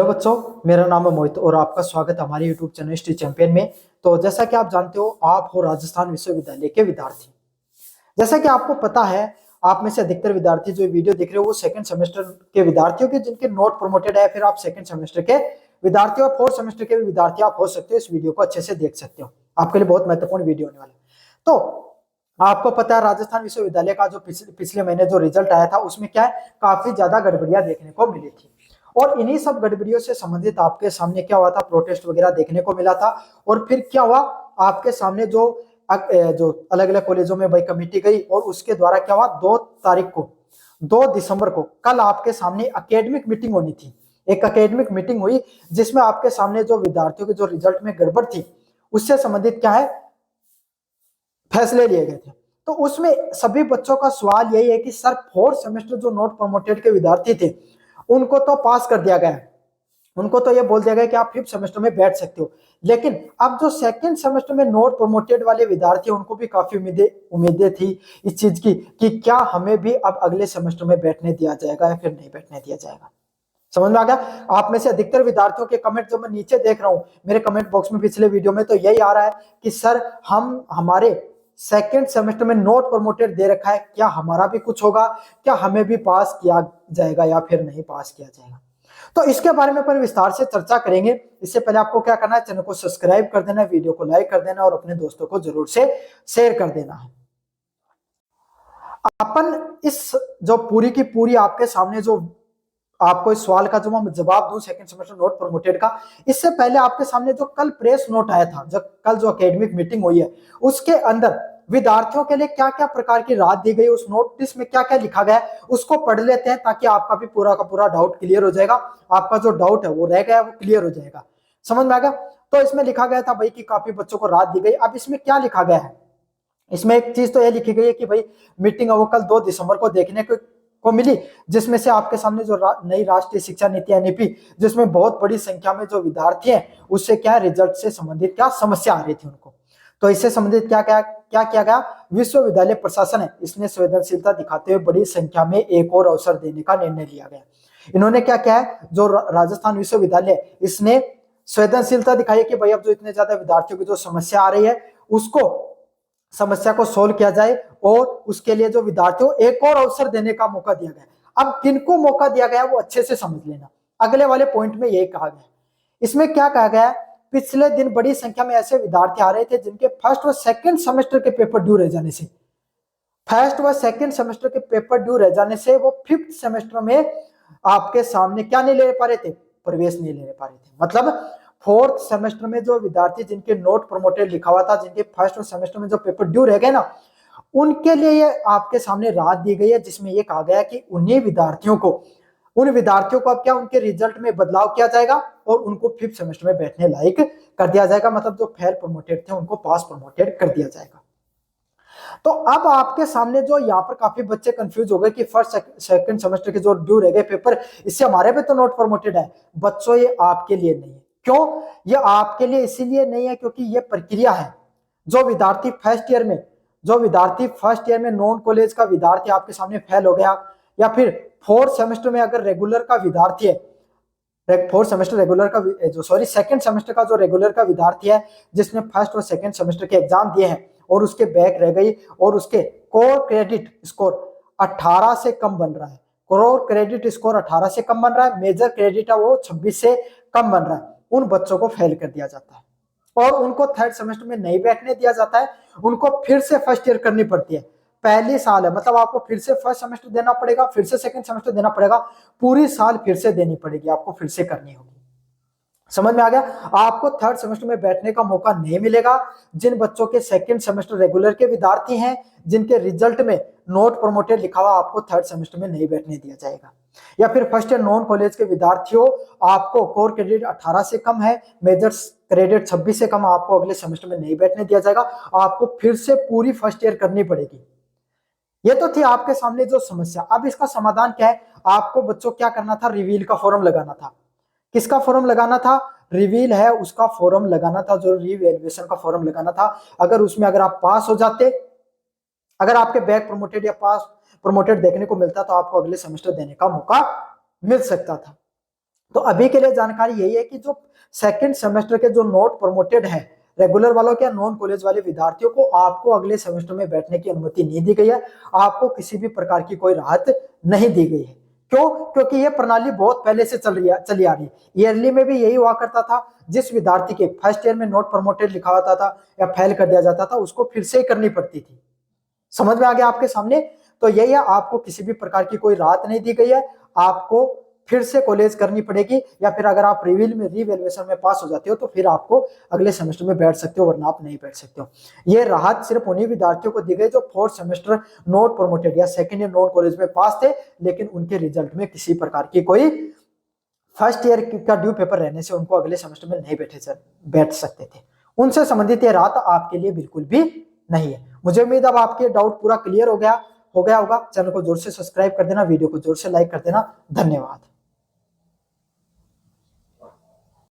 Hello बच्चों, मेरा नाम है मोहित और आपका स्वागत है हमारे यूट्यूब चैनल हिस्ट्री चैंपियन में। तो जैसा कि आप जानते हो, आप हो राजस्थान विश्वविद्यालय के विद्यार्थी। जैसा कि आपको पता है, आप में से अधिकतर विद्यार्थी जो वीडियो देख रहे हो वो सेकंड सेमेस्टर के विद्यार्थियों के जिनके नोट प्रमोटेड है, फिर आप सेकंड सेमेस्टर के विद्यार्थी और फोर्थ सेमेस्टर के विद्यार्थी आप हो सकते हो। इस वीडियो को अच्छे से देख सकते हो, आपके लिए बहुत महत्वपूर्ण वीडियो होने वाला है। तो आपको पता है, राजस्थान विश्वविद्यालय का जो पिछले महीने जो रिजल्ट आया था उसमें क्या है, काफी ज्यादा गड़बड़ियां देखने को मिली थी। और इन्हीं सब गड़बड़ियों से संबंधित आपके सामने क्या हुआ था, प्रोटेस्ट वगैरह देखने को मिला था। और फिर क्या हुआ, आपके सामने जो अलग अलग कॉलेजों में भाई कमेटी गई और उसके द्वारा क्या हुआ, 2 तारीख को 2 दिसंबर को कल आपके सामने एकेडमिक मीटिंग होनी थी। एक एकेडमिक मीटिंग हुई जिसमें आपके सामने जो विद्यार्थियों के जो रिजल्ट में गड़बड़ थी उससे संबंधित क्या है, फैसले लिए गए थे। तो उसमें सभी बच्चों का सवाल यही है कि सर, फोर्थ सेमेस्टर जो नॉट प्रमोटेड के विद्यार्थी थे उनको तो पास कर दिया गया, उनको तो ये बोल दिया गया कि आप फिफ्थ सेमेस्टर में बैठ सकते हो। लेकिन अब जो सेकंड सेमेस्टर में नॉट प्रमोटेड वाले विद्यार्थी उनको भी काफी उम्मीदें थी इस चीज की कि क्या हमें भी अब अगले सेमेस्टर में बैठने दिया जाएगा या फिर नहीं बैठने दिया जाएगा। समझ में आ गया? आप में से अधिकतर विद्यार्थियों के कमेंट जो मैं नीचे देख रहा हूं मेरे कमेंट बॉक्स में पिछले वीडियो में, तो यही आ रहा है कि सर, हम हमारे सेकेंड सेमेस्टर में नोट प्रमोटेड दे रखा है, क्या हमारा भी कुछ होगा, क्या हमें भी पास किया जाएगा या फिर नहीं पास किया जाएगा। तो इसके बारे में अपन विस्तार से चर्चा करेंगे। इससे पहले आपको क्या करना है, चैनल को सब्सक्राइब कर देना, वीडियो को लाइक कर देना और अपने दोस्तों को जरूर से शेयर कर देना है। अपन इस जो पूरी की पूरी आपके सामने जो आपको इस सवाल का जो मैं जवाब दूं सेकंड सेमेस्टर नोट प्रमोटेड का, इससे पहले आपके सामने जो कल प्रेस नोट आया था, जब कल जो एकेडमिक मीटिंग हुई है उसके अंदर विद्यार्थियों के लिए क्या क्या प्रकार की राहत दी गई, उस नोटिस में क्या क्या लिखा गया है उसको पढ़ लेते हैं ताकि आपका भी पूरा का पूरा डाउट क्लियर हो जाएगा। आपका जो डाउट है वो रह गया वो क्लियर हो जाएगा। समझ में आ गया? तो इसमें लिखा गया था भाई कि काफी बच्चों को राहत दी गई। अब इसमें क्या लिखा गया है, इसमें एक चीज तो यह लिखी गई है कि भाई मीटिंग वो कल 2 दिसंबर को देखने को मिली, जिसमें से आपके सामने जो नई राष्ट्रीय शिक्षा नीति एनईपी, जिसमें बहुत बड़ी संख्या में जो विद्यार्थी हैं उससे क्या रिजल्ट से संबंधित क्या समस्या आ रही थी उनको। तो इससे संबंधित क्या क्या क्या किया गया, विश्वविद्यालय प्रशासन है इसने संवेदनशीलता दिखाते हुए बड़ी संख्या में एक और अवसर देने का निर्णय लिया गया। इन्होंने क्या किया है, जो राजस्थान विश्वविद्यालय इसने संवेदनशीलता दिखाई है कि भाई अब जो इतने ज्यादा विद्यार्थियों की जो समस्या आ रही है उसको समस्या को सोल्व किया जाए और उसके लिए जो विद्यार्थियों एक और अवसर देने का मौका दिया गया। अब किनको मौका दिया गया वो अच्छे से समझ लेना, अगले वाले पॉइंट में यही कहा गया। इसमें क्या कहा गया, पिछले दिन बड़ी संख्या में ऐसे विद्यार्थी आ रहे थे जिनके फर्स्ट व सेकंड सेमेस्टर के पेपर ड्यू रह जाने से, फर्स्ट व सेकंड सेमेस्टर के पेपर ड्यू रह जाने से वो फिफ्थ सेमेस्टर में आपके सामने क्या नहीं ले पा रहे थे, प्रवेश नहीं ले पा रहे थे। मतलब फोर्थ सेमेस्टर में जो विद्यार्थी जिनके नोट प्रमोटेड लिखा हुआ था, जिनके फर्स्ट सेमेस्टर में जो पेपर ड्यू रह गए ना, उनके लिए ये आपके सामने राहत दी गई है, जिसमें ये कहा गया कि उन विद्यार्थियों को अब क्या उनके रिजल्ट में बदलाव किया जाएगा और उनको फिफ्थ सेमेस्टर में बैठने लायक कर दिया जाएगा। मतलब जो फेल प्रमोटेड थे उनको पास प्रमोटेड कर दिया जाएगा। तो अब आपके सामने जो यहाँ पर काफी बच्चे कंफ्यूज हो गए कि फर्स्ट सेकंड सेमेस्टर के जो ड्यू रह गए पेपर, इससे हमारे पे तो नोट प्रमोटेड है। बच्चों, ये आपके लिए नहीं है। क्यों? ये आपके लिए इसीलिए नहीं है क्योंकि ये प्रक्रिया है। जो विद्यार्थी फर्स्ट ईयर में नॉन कॉलेज का विद्यार्थी आपके सामने फेल हो गया, या फिर फोर्थ सेमेस्टर में अगर रेगुलर का विद्यार्थी है, फोर्थ सेमेस्टर रेगुलर का सेकंड सेमेस्टर का जो रेगुलर का विद्यार्थी है जिसने फर्स्ट और सेकंड सेमेस्टर के एग्जाम दिए हैं और उसके बैक रह गई और उसके कोर क्रेडिट स्कोर 18 से कम बन रहा है, कोर क्रेडिट स्कोर 18 से कम बन रहा है, मेजर क्रेडिट है वो 26 से कम बन रहा है, उन बच्चों को फेल कर दिया जाता है और उनको थर्ड सेमेस्टर में नहीं बैठने दिया जाता है। उनको फिर से फर्स्ट ईयर करनी पड़ती है। पहली साल है, मतलब आपको फिर से फर्स्ट सेमेस्टर देना पड़ेगा, फिर से सेकंड सेमेस्टर देना पड़ेगा, पूरी साल फिर से देनी पड़ेगी, आपको फिर से करनी होगी। समझ में आ गया? आपको थर्ड सेमेस्टर में बैठने का मौका नहीं मिलेगा। जिन बच्चों के सेकंड सेमेस्टर रेगुलर के विद्यार्थी हैं, जिनके रिजल्ट में नोट प्रमोटेड लिखा हुआ, आपको थर्ड सेमेस्टर में नहीं बैठने दिया जाएगा। या फिर फर्स्ट ईयर नॉन कॉलेज के विद्यार्थियों, आपको कोर क्रेडिट 18 से कम है, मेजर क्रेडिट 26 से कम, आपको अगले सेमेस्टर में नहीं बैठने दिया जाएगा, आपको फिर से पूरी फर्स्ट ईयर करनी पड़ेगी। ये तो थी आपके सामने जो समस्या। अब इसका समाधान क्या है, आपको बच्चों क्या करना था, रिवील का फॉर्म लगाना था। किसका फॉर्म लगाना था? रिवील है उसका फॉर्म लगाना था, जो रीवैल्यूएशन का फॉर्म लगाना था। अगर आप पास हो जाते, अगर आपके बैक प्रमोटेड या पास प्रमोटेड देखने को मिलता तो आपको अगले सेमेस्टर देने का मौका मिल सकता था। तो अभी के लिए जानकारी यही है कि जो सेकंड सेमेस्टर के जो नॉट प्रमोटेड है रेगुलर वालों के नॉन कॉलेज वाले विद्यार्थियों को आपको अगले सेमेस्टर में बैठने की अनुमति नहीं दी गई है। आपको किसी भी प्रकार की कोई राहत नहीं दी गई है। क्यों? क्योंकि ये प्रणाली बहुत पहले से चली आ रही है। ईयरली में भी यही हुआ करता था, जिस विद्यार्थी के फर्स्ट ईयर में नॉट प्रमोटेड लिखा होता था या फेल कर दिया जाता था उसको फिर से ही करनी पड़ती थी। समझ में आ गया आपके सामने? तो यही है, आपको किसी भी प्रकार की कोई राहत नहीं दी गई है। आपको फिर से कॉलेज करनी पड़ेगी, या फिर अगर आप रीवैल्यूएशन में पास हो जाते हो तो फिर आपको अगले सेमेस्टर में बैठ सकते हो, वरना आप नहीं बैठ सकते हो। ये राहत सिर्फ उन्हीं विद्यार्थियों को दी गई जो फोर्थ सेमेस्टर नॉट प्रमोटेड या सेकेंड ईयर नॉन कॉलेज में पास थे, लेकिन उनके रिजल्ट में किसी प्रकार की कोई फर्स्ट ईयर का ड्यू पेपर रहने से उनको अगले सेमेस्टर में नहीं बैठ सकते थे। उनसे संबंधित ये राहत आपके लिए बिल्कुल भी नहीं है। मुझे उम्मीद अब आपके डाउट पूरा क्लियर हो गया होगा। चैनल को जोर से सब्सक्राइब कर देना, वीडियो को जोर से लाइक कर देना। धन्यवाद।